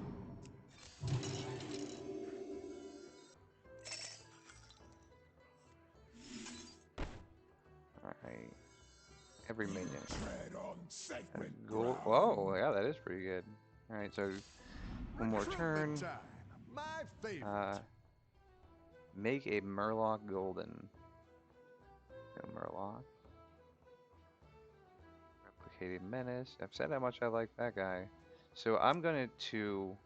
Alright. Every minion. Tread on sacred Gold. ground. Whoa, yeah, that is pretty good. Alright, so one more Recruitment turn. time. My favorite. Make a Murloc Golden. No Murloc. Replicating Menace. I've said how much I like that guy. So I'm going to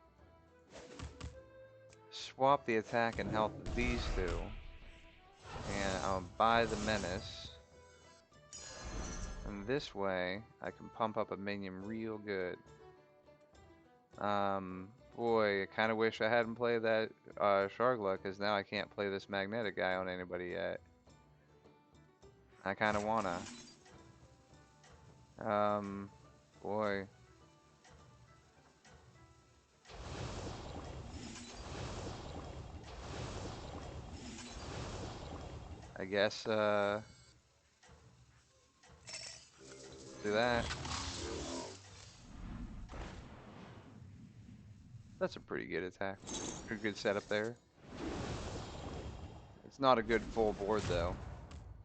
swap the attack and health of these 2. And I'll buy the Menace. And this way, I can pump up a minion real good. Boy, I kind of wish I hadn't played that Shargla, because now I can't play this magnetic guy on anybody yet. I kind of wanna. Boy. I guess, do that. That's a pretty good attack. Pretty good setup there. It's not a good full board though,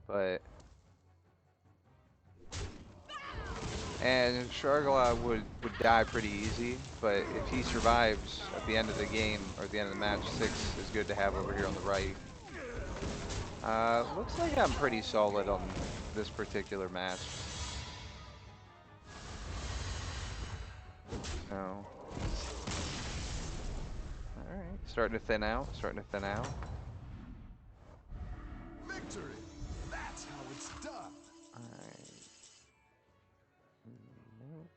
but and Shargla would die pretty easy, but if he survives at the end of the game or at the end of the match, 6 is good to have over here on the right. Looks like I'm pretty solid on this particular match. So, alright, starting to thin out, starting to thin out. Victory! That's how it's done! Alright. Nope.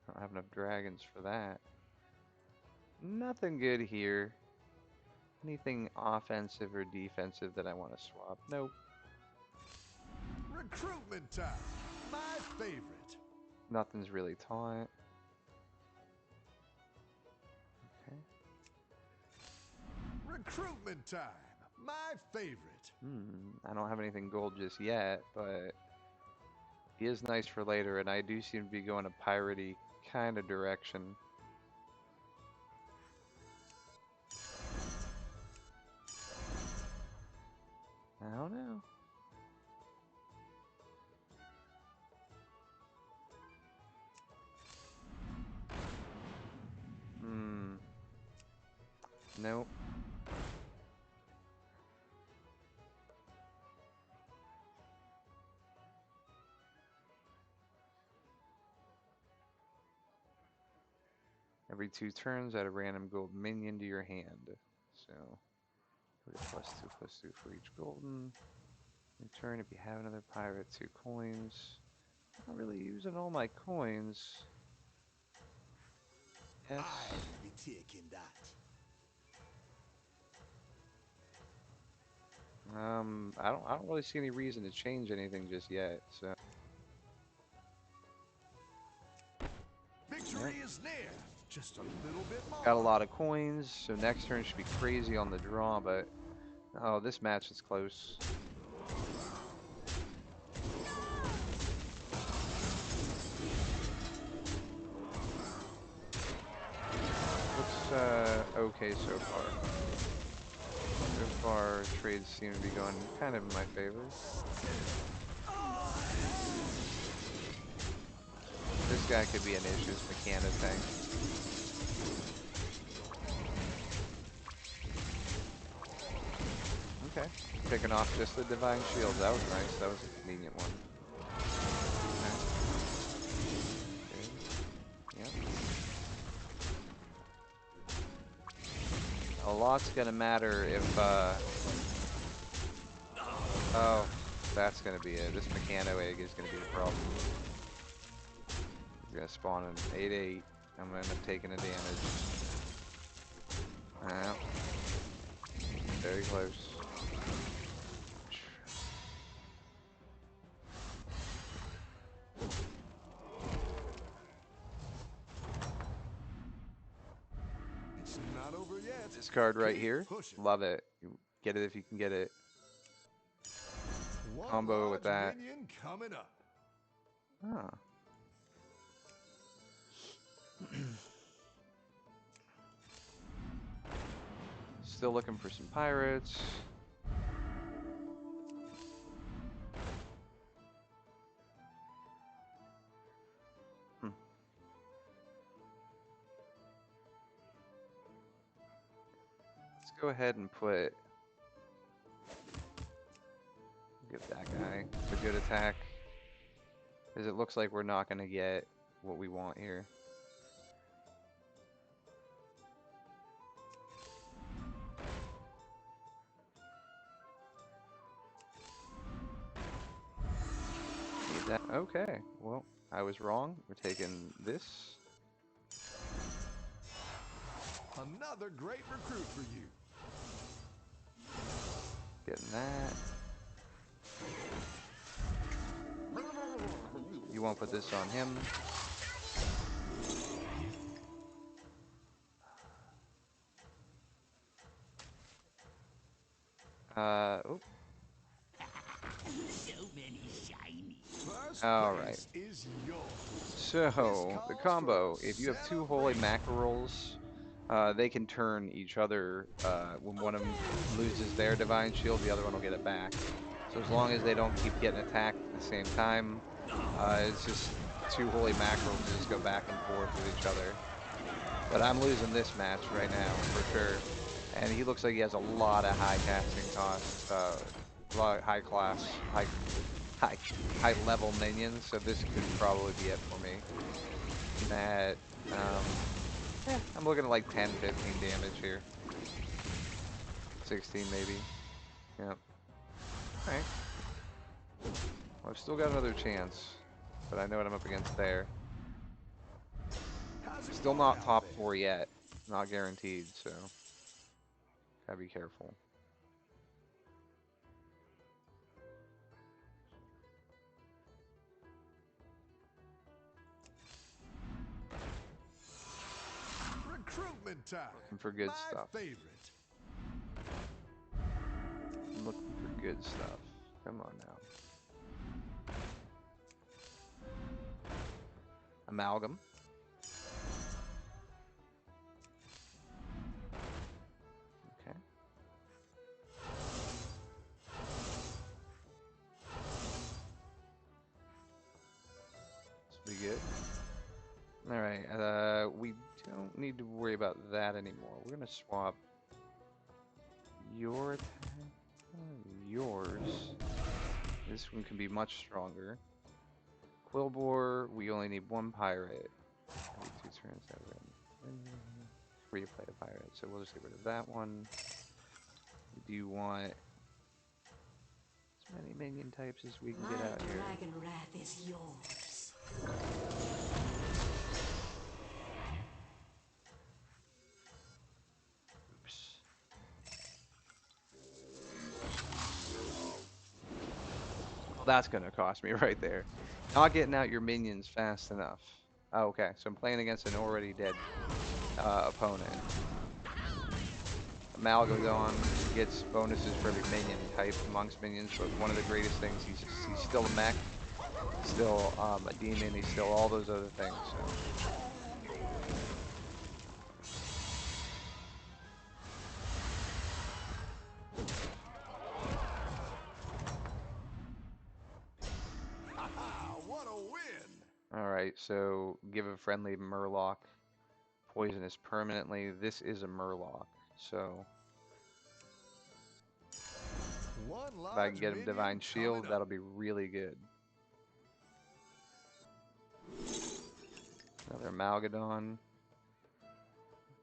Don't have enough dragons for that. Nothing good here. Anything offensive or defensive that I want to swap? Nope. Recruitment time! My favorite! Nothing's really taunt. Okay. Recruitment time! My favorite! I don't have anything gold just yet, but he is nice for later, and I do seem to be going a piratey kind of direction. I don't know. Nope. Every 2 turns, add a random gold minion to your hand. So, we get +2/+2 for each golden. In turn, if you have another pirate, 2 coins. Not really using all my coins. Yes. I'll be taking that. I don't really see any reason to change anything just yet. So. Victory Yep. is near. Just a little bit more. Got a lot of coins, so next turn should be crazy on the draw, but oh, this match is close. Looks okay so far. So far, trades seem to be going kind of in my favor. This guy could be an issue, this Mechana tank. Okay, picking off just the Divine Shields. That was nice. That was a convenient one. Okay. Good. Yep. A lot's gonna matter if, oh, that's gonna be it. This Mechano egg is gonna be the problem. He's gonna spawn an 8/8. I'm gonna end up taking a damage. Very close. It's not over yet. This card right Keep here, pushing. love it. Get it if you can get it. One Combo with large that. minion coming up. Ah. Still looking for some pirates. Let's go ahead and put. Give that guy a good attack. Because it looks like we're not going to get what we want here. Need Okay, well, I was wrong. We're taking this. Another great recruit for you. Getting that. You won't put this on him. Oh, So many shiny. First all right. place is yours. So, the combo, if you have two holy mackerels, they can turn each other. When one of them loses their divine shield, the other one will get it back. So as long as they don't keep getting attacked at the same time, it's just two holy mackerels just go back and forth with each other. But I'm losing this match right now, for sure. And he looks like he has a lot of high casting costs, a lot of high class, high, high level minions, so this could probably be it for me. That, I'm looking at like 10, 15 damage here. 16 maybe. Yep. Alright. Well, I've still got another chance, but I know what I'm up against there. How's it Still going not out top there? 4 yet. Not guaranteed, so gotta be careful. Recruitment time. Looking for good My stuff. favorite. I'm looking for good stuff. Come on now. Amalgam. Okay. This will be good. Alright, we don't need to worry about that anymore. We're gonna swap your attack, yours. This one can be much stronger. Quillbore, we only need one pirate. Every 2 turns that we're in. Free to play a pirate, so we'll just get rid of that one. Do you want as many minion types as we can get out here? Dragon wrath is yours. Oops. Well, that's gonna cost me right there. Not getting out your minions fast enough. Oh, okay, so I'm playing against an already dead opponent. Amalgadon gets bonuses for every minion type amongst minions, but one of the greatest things, he's still a mech, still a demon, he's still all those other things, so. What a win! Alright, so give a friendly Murloc poisonous permanently. This is a Murloc, so One if I can large get him minion Divine coming Shield, up. that'll be really good. Another Amalgadon.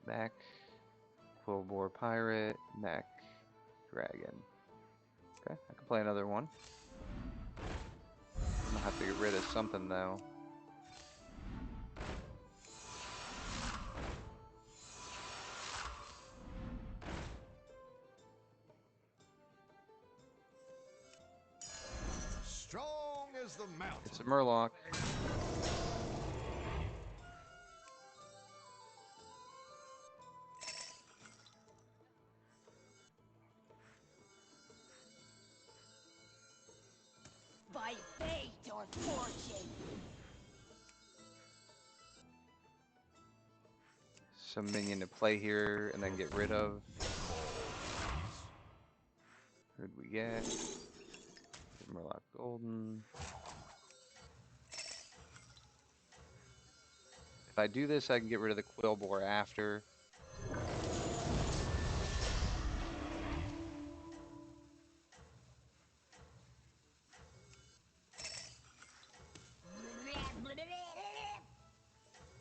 Mech. Quillbore Pirate. Mech. Dragon. Okay, I can play another one. I'm gonna have to get rid of something though. Strong as the mountain. It's a Murloc. By fate or fortune. Some minion to play here and then get rid of. Who'd we get? Murloc Golden. If I do this, I can get rid of the Quillbore after.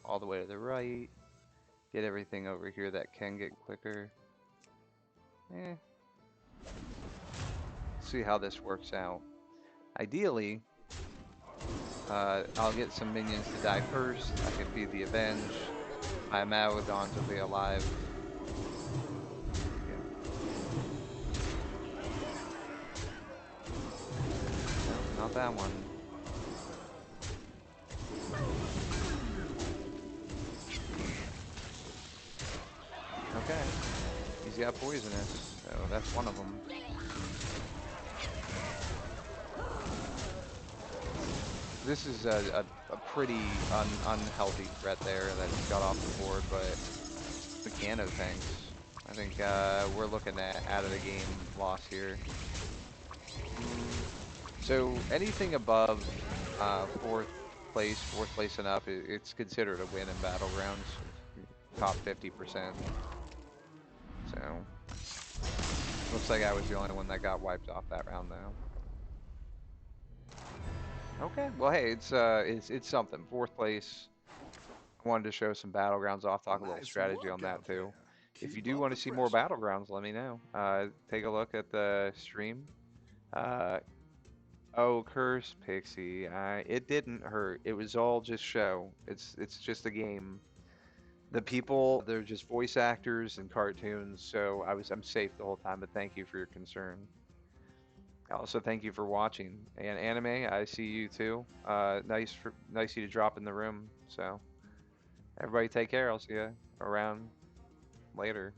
All the way to the right. Get everything over here that can get quicker. Eh. See how this works out. Ideally, I'll get some minions to die first. I can feed the Avenge. My Małdons will be alive. Yeah. No, not that one. Okay. He's got poisonous, so that's one of them. This is a pretty unhealthy threat there that got off the board, but Mechano tanks. I think we're looking at out of the game loss here. So anything above fourth place and up, it's considered a win in Battlegrounds. Top 50%. So looks like I was the only one that got wiped off that round though. Okay, well hey, it's something. Fourth place. I wanted to show some Battlegrounds off, talk a little Nice strategy on work that out there. too. If you Keep do up want the to see more pressure. Battlegrounds, let me know. Take a look at the stream. Uh, oh, Curse Pixie. It didn't hurt. It was all just show. It's just a game. The people, they're just voice actors and cartoons, so I'm safe the whole time. But thank you for your concern. Also, thank you for watching. And anime, I see you too. Nice you to drop in the room. So everybody, take care. I'll see you around later.